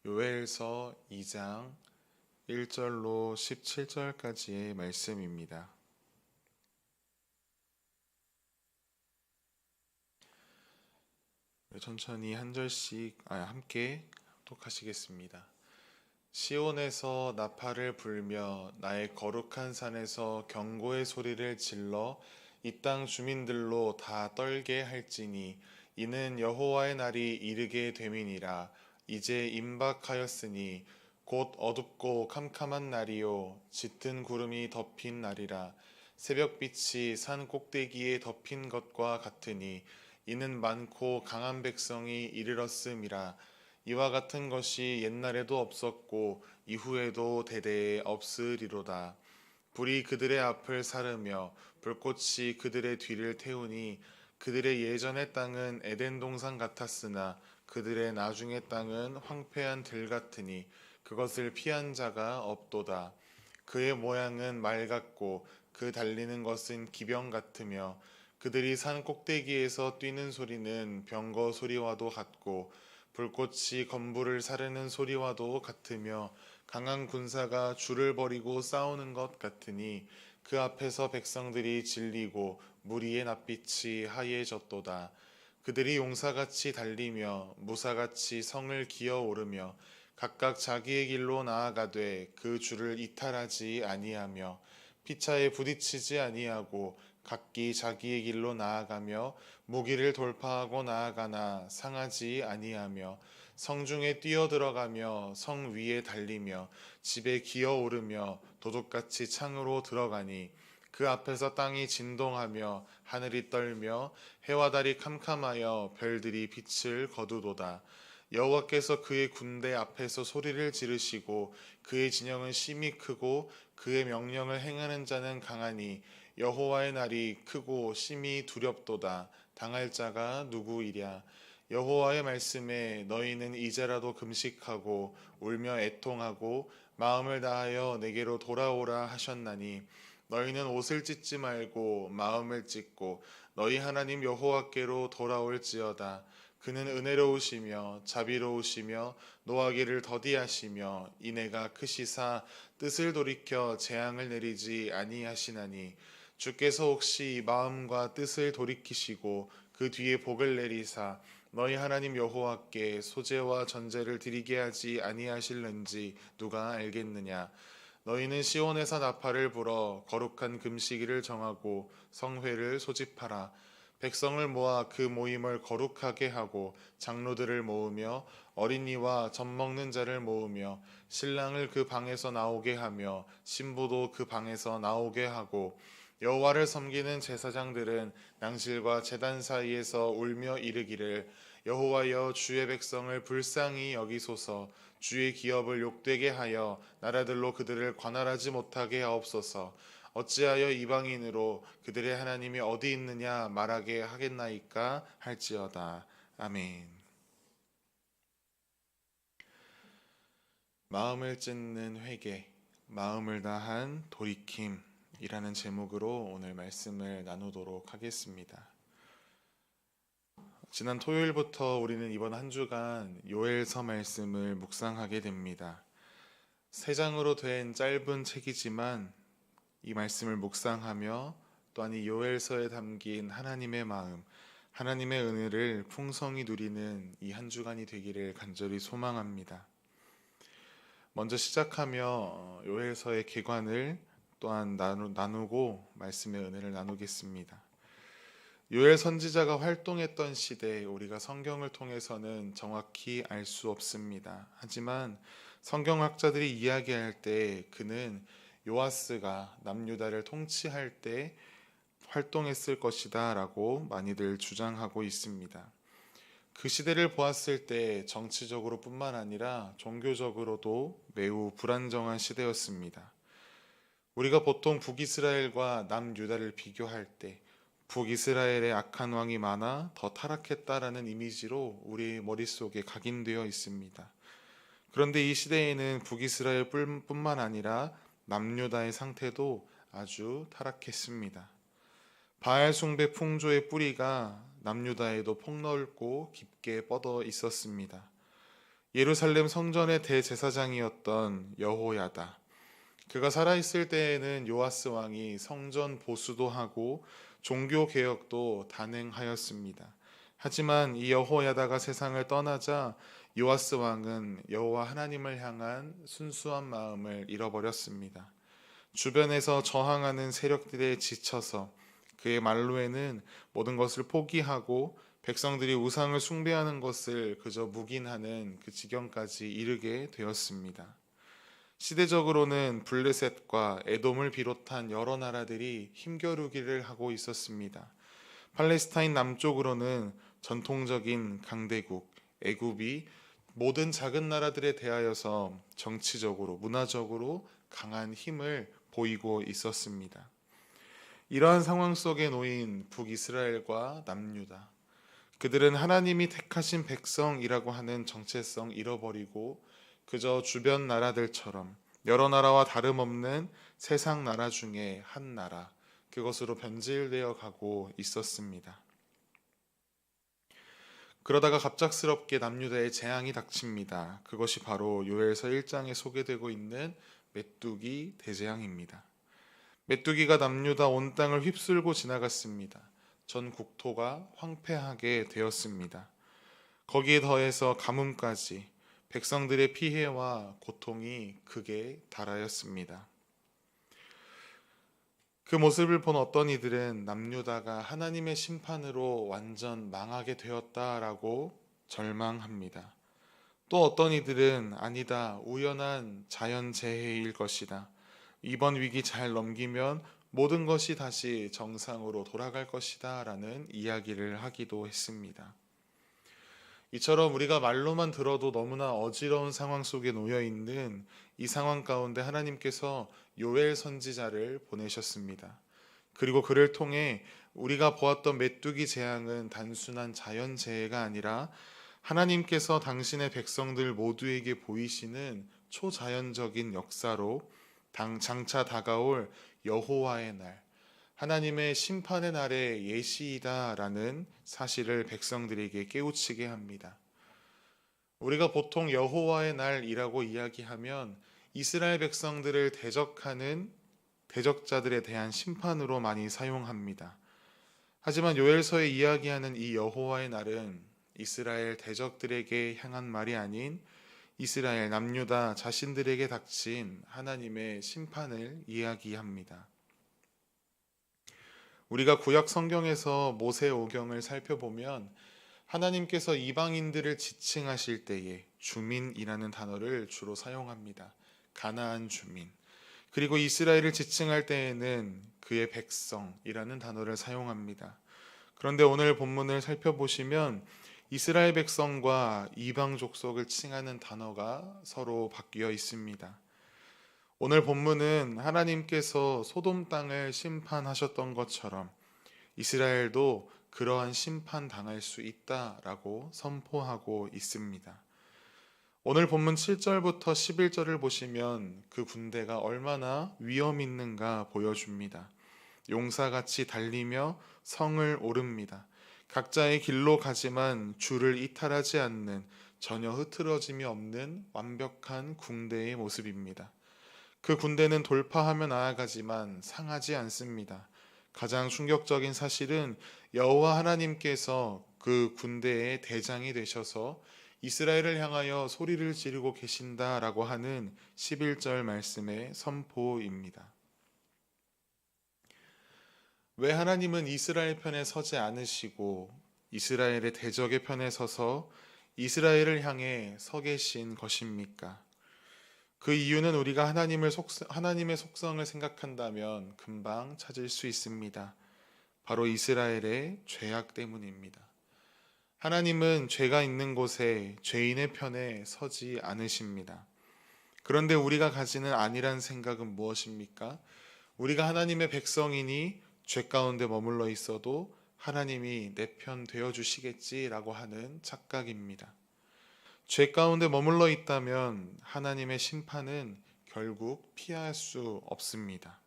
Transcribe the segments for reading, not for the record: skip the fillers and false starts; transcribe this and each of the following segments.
요엘서 2장 1절로 17절까지의 말씀입니다. 천천히 한 절씩 함께 독하시겠습니다. 시온에서 나팔을 불며 나의 거룩한 산에서 경고의 소리를 질러 이 땅 주민들로 다 떨게 할지니 이는 여호와의 날이 이르게 됨이니라. 이제 임박하였으니 곧 어둡고 캄캄한 날이요 짙은 구름이 덮인 날이라. 새벽빛이 산 꼭대기에 덮인 것과 같으니 이는 많고 강한 백성이 이르렀음이라. 이와 같은 것이 옛날에도 없었고 이후에도 대대에 없으리로다. 불이 그들의 앞을 사르며 불꽃이 그들의 뒤를 태우니 그들의 예전의 땅은 에덴 동산 같았으나 그들의 나중의 땅은 황폐한 들 같으니 그것을 피한 자가 없도다. 그의 모양은 말 같고 그 달리는 것은 기병 같으며 그들이 산 꼭대기에서 뛰는 소리는 병거 소리와도 같고 불꽃이 건물을 사르는 소리와도 같으며 강한 군사가 줄을 버리고 싸우는 것 같으니 그 앞에서 백성들이 질리고 무리의 낯빛이 하얘졌도다. 그들이 용사같이 달리며 무사같이 성을 기어오르며 각각 자기의 길로 나아가되 그 줄을 이탈하지 아니하며 피차에 부딪히지 아니하고 각기 자기의 길로 나아가며 무기를 돌파하고 나아가나 상하지 아니하며 성중에 뛰어들어가며 성 위에 달리며 집에 기어오르며 도둑같이 창으로 들어가니 그 앞에서 땅이 진동하며 하늘이 떨며 해와 달이 캄캄하여 별들이 빛을 거두도다. 여호와께서 그의 군대 앞에서 소리를 지르시고 그의 진영은 심히 크고 그의 명령을 행하는 자는 강하니 여호와의 날이 크고 심히 두렵도다. 당할 자가 누구이랴. 여호와의 말씀에 너희는 이제라도 금식하고 울며 애통하고 마음을 다하여 내게로 돌아오라 하셨나니 너희는 옷을 찢지 말고 마음을 찢고 너희 하나님 여호와께로 돌아올지어다. 그는 은혜로우시며 자비로우시며 노하기를 더디하시며 인애가 크시사 뜻을 돌이켜 재앙을 내리지 아니하시나니 주께서 혹시 마음과 뜻을 돌이키시고 그 뒤에 복을 내리사 너희 하나님 여호와께 소제와 전제를 드리게 하지 아니하실는지 누가 알겠느냐. 너희는 시온에서 나팔을 불어 거룩한 금식일을 정하고 성회를 소집하라. 백성을 모아 그 모임을 거룩하게 하고 장로들을 모으며 어린이와 젖 먹는 자를 모으며 신랑을 그 방에서 나오게 하며 신부도 그 방에서 나오게 하고 여호와를 섬기는 제사장들은 낭실과 제단 사이에서 울며 이르기를 여호와여 주의 백성을 불쌍히 여기소서. 주의 기업을 욕되게 하여 나라들로 그들을 관할하지 못하게 하옵소서. 어찌하여 이방인으로 그들의 하나님이 어디 있느냐 말하게 하겠나이까 할지어다. 아멘. 마음을 찢는 회개, 마음을 다한 돌이킴이라는 제목으로 오늘 말씀을 나누도록 하겠습니다. 지난 토요일부터 우리는 이번 한 주간 요엘서 말씀을 묵상하게 됩니다. 세 장으로 된 짧은 책이지만 이 말씀을 묵상하며 또한 이 요엘서에 담긴 하나님의 마음, 하나님의 은혜를 풍성히 누리는 이 한 주간이 되기를 간절히 소망합니다. 먼저 시작하며 요엘서의 개관을 또한 나누고 말씀의 은혜를 나누겠습니다. 요엘 선지자가 활동했던 시대에 우리가 성경을 통해서는 정확히 알 수 없습니다. 하지만 성경학자들이 이야기할 때 그는 요아스가 남유다를 통치할 때 활동했을 것이다 라고 많이들 주장하고 있습니다. 그 시대를 보았을 때 정치적으로 뿐만 아니라 종교적으로도 매우 불안정한 시대였습니다. 우리가 보통 북이스라엘과 남유다를 비교할 때 북이스라엘의 악한 왕이 많아 더 타락했다라는 이미지로 우리 머릿속에 각인되어 있습니다. 그런데 이 시대에는 북이스라엘 뿐만 아니라 남유다의 상태도 아주 타락했습니다. 바알 숭배 풍조의 뿌리가 남유다에도 폭넓고 깊게 뻗어 있었습니다. 예루살렘 성전의 대제사장이었던 여호야다. 그가 살아있을 때에는 요아스 왕이 성전 보수도 하고 종교 개혁도 단행하였습니다. 하지만 이 여호야다가 세상을 떠나자 요아스 왕은 여호와 하나님을 향한 순수한 마음을 잃어버렸습니다. 주변에서 저항하는 세력들에 지쳐서 그의 말로에는 모든 것을 포기하고 백성들이 우상을 숭배하는 것을 그저 묵인하는 그 지경까지 이르게 되었습니다. 시대적으로는 블레셋과 에돔을 비롯한 여러 나라들이 힘겨루기를 하고 있었습니다. 팔레스타인 남쪽으로는 전통적인 강대국 애굽이 모든 작은 나라들에 대하여서 정치적으로 문화적으로 강한 힘을 보이고 있었습니다. 이러한 상황 속에 놓인 북이스라엘과 남유다. 그들은 하나님이 택하신 백성이라고 하는 정체성 잃어버리고 그저 주변 나라들처럼 여러 나라와 다름없는 세상 나라 중에 한 나라, 그것으로 변질되어 가고 있었습니다. 그러다가 갑작스럽게 남유다에 재앙이 닥칩니다. 그것이 바로 요엘서 1장에 소개되고 있는 메뚜기 대재앙입니다. 메뚜기가 남유다 온 땅을 휩쓸고 지나갔습니다. 전 국토가 황폐하게 되었습니다. 거기에 더해서 가뭄까지 백성들의 피해와 고통이 극에 달하였습니다. 그 모습을 본 어떤 이들은 남유다가 하나님의 심판으로 완전 망하게 되었다라고 절망합니다. 또 어떤 이들은 아니다, 우연한 자연재해일 것이다. 이번 위기 잘 넘기면 모든 것이 다시 정상으로 돌아갈 것이다 라는 이야기를 하기도 했습니다. 이처럼 우리가 말로만 들어도 너무나 어지러운 상황 속에 놓여 있는 이 상황 가운데 하나님께서 요엘 선지자를 보내셨습니다. 그리고 그를 통해 우리가 보았던 메뚜기 재앙은 단순한 자연재해가 아니라 하나님께서 당신의 백성들 모두에게 보이시는 초자연적인 역사로 장차 다가올 여호와의 날, 하나님의 심판의 날의 예시이다라는 사실을 백성들에게 깨우치게 합니다. 우리가 보통 여호와의 날이라고 이야기하면 이스라엘 백성들을 대적하는 대적자들에 대한 심판으로 많이 사용합니다. 하지만 요엘서에 이야기하는 이 여호와의 날은 이스라엘 대적들에게 향한 말이 아닌 이스라엘 남유다 자신들에게 닥친 하나님의 심판을 이야기합니다. 우리가 구약 성경에서 모세오경을 살펴보면 하나님께서 이방인들을 지칭하실 때에 주민이라는 단어를 주로 사용합니다. 가나안 주민. 그리고 이스라엘을 지칭할 때에는 그의 백성이라는 단어를 사용합니다. 그런데 오늘 본문을 살펴보시면 이스라엘 백성과 이방 족속을 칭하는 단어가 서로 바뀌어 있습니다. 오늘 본문은 하나님께서 소돔 땅을 심판하셨던 것처럼 이스라엘도 그러한 심판 당할 수 있다라고 선포하고 있습니다. 오늘 본문 7절부터 11절을 보시면 그 군대가 얼마나 위험 있는가 보여줍니다. 용사같이 달리며 성을 오릅니다. 각자의 길로 가지만 주를 이탈하지 않는 전혀 흐트러짐이 없는 완벽한 군대의 모습입니다. 그 군대는 돌파하며 나아가지만 상하지 않습니다. 가장 충격적인 사실은 여호와 하나님께서 그 군대의 대장이 되셔서 이스라엘을 향하여 소리를 지르고 계신다라고 하는 11절 말씀의 선포입니다. 왜 하나님은 이스라엘 편에 서지 않으시고 이스라엘의 대적의 편에 서서 이스라엘을 향해 서 계신 것입니까? 그 이유는 우리가 하나님의 속성을 생각한다면 금방 찾을 수 있습니다. 바로 이스라엘의 죄악 때문입니다. 하나님은 죄가 있는 곳에 죄인의 편에 서지 않으십니다. 그런데 우리가 가지는 안일한 생각은 무엇입니까? 우리가 하나님의 백성이니 죄 가운데 머물러 있어도 하나님이 내 편 되어 주시겠지라고 하는 착각입니다. 죄 가운데 머물러 있다면 하나님의 심판은 결국 피할 수 없습니다.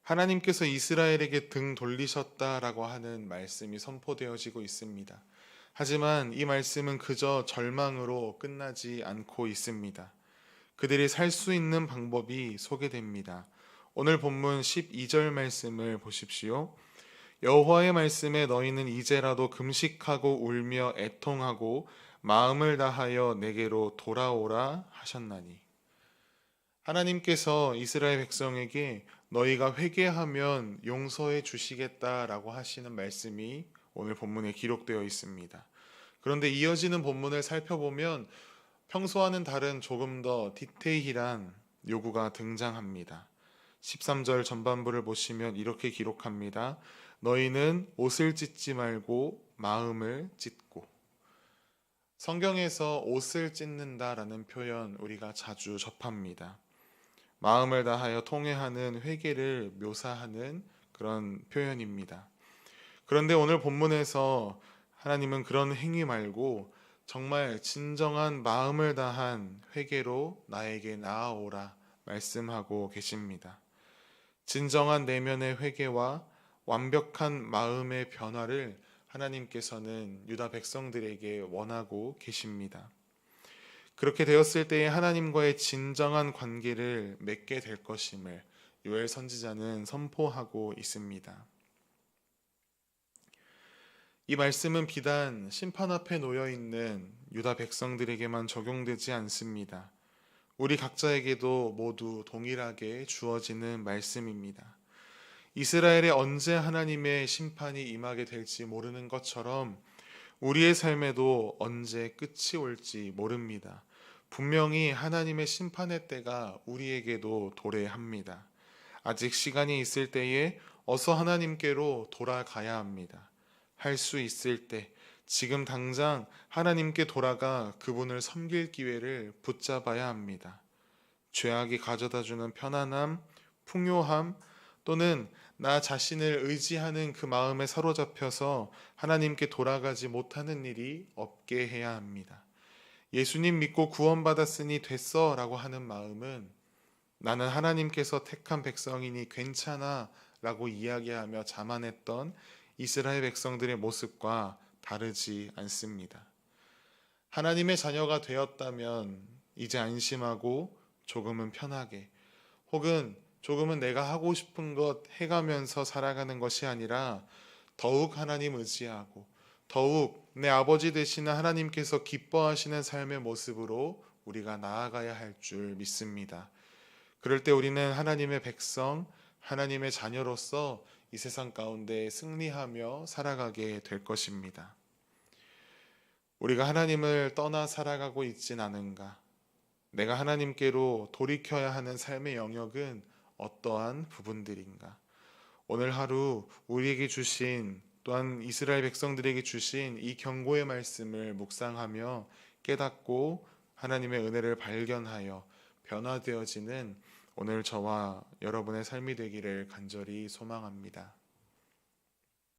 하나님께서 이스라엘에게 등 돌리셨다라고 하는 말씀이 선포되어지고 있습니다. 하지만 이 말씀은 그저 절망으로 끝나지 않고 있습니다. 그들이 살 수 있는 방법이 소개됩니다. 오늘 본문 12절 말씀을 보십시오. 여호와의 말씀에 너희는 이제라도 금식하고 울며 애통하고 마음을 다하여 내게로 돌아오라 하셨나니. 하나님께서 이스라엘 백성에게 너희가 회개하면 용서해 주시겠다라고 하시는 말씀이 오늘 본문에 기록되어 있습니다. 그런데 이어지는 본문을 살펴보면 평소와는 다른 조금 더 디테일한 요구가 등장합니다. 13절 전반부를 보시면 이렇게 기록합니다. 너희는 옷을 찢지 말고 마음을 찢고. 성경에서 옷을 찢는다라는 표현 우리가 자주 접합니다. 마음을 다하여 통회하는 회개를 묘사하는 그런 표현입니다. 그런데 오늘 본문에서 하나님은 그런 행위 말고 정말 진정한 마음을 다한 회개로 나에게 나아오라 말씀하고 계십니다. 진정한 내면의 회개와 완벽한 마음의 변화를 하나님께서는 유다 백성들에게 원하고 계십니다. 그렇게 되었을 때에 하나님과의 진정한 관계를 맺게 될 것임을 요엘 선지자는 선포하고 있습니다. 이 말씀은 비단 심판 앞에 놓여 있는 유다 백성들에게만 적용되지 않습니다. 우리 각자에게도 모두 동일하게 주어지는 말씀입니다. 이스라엘에 언제 하나님의 심판이 임하게 될지 모르는 것처럼 우리의 삶에도 언제 끝이 올지 모릅니다. 분명히 하나님의 심판의 때가 우리에게도 도래합니다. 아직 시간이 있을 때에 어서 하나님께로 돌아가야 합니다. 할 수 있을 때 지금 당장 하나님께 돌아가 그분을 섬길 기회를 붙잡아야 합니다. 죄악이 가져다주는 편안함, 풍요함 또는 나 자신을 의지하는 그 마음에 사로잡혀서 하나님께 돌아가지 못하는 일이 없게 해야 합니다. 예수님 믿고 구원받았으니 됐어 라고 하는 마음은 나는 하나님께서 택한 백성이니 괜찮아 라고 이야기하며 자만했던 이스라엘 백성들의 모습과 다르지 않습니다. 하나님의 자녀가 되었다면 이제 안심하고 조금은 편하게 혹은 조금은 내가 하고 싶은 것 해가면서 살아가는 것이 아니라 더욱 하나님 의지하고 더욱 내 아버지 되시는 하나님께서 기뻐하시는 삶의 모습으로 우리가 나아가야 할 줄 믿습니다. 그럴 때 우리는 하나님의 백성, 하나님의 자녀로서 이 세상 가운데 승리하며 살아가게 될 것입니다. 우리가 하나님을 떠나 살아가고 있진 않은가? 내가 하나님께로 돌이켜야 하는 삶의 영역은 어떠한 부분들인가? 오늘 하루 우리에게 주신 또한 이스라엘 백성들에게 주신 이 경고의 말씀을 묵상하며 깨닫고 하나님의 은혜를 발견하여 변화되어지는 오늘 저와 여러분의 삶이 되기를 간절히 소망합니다.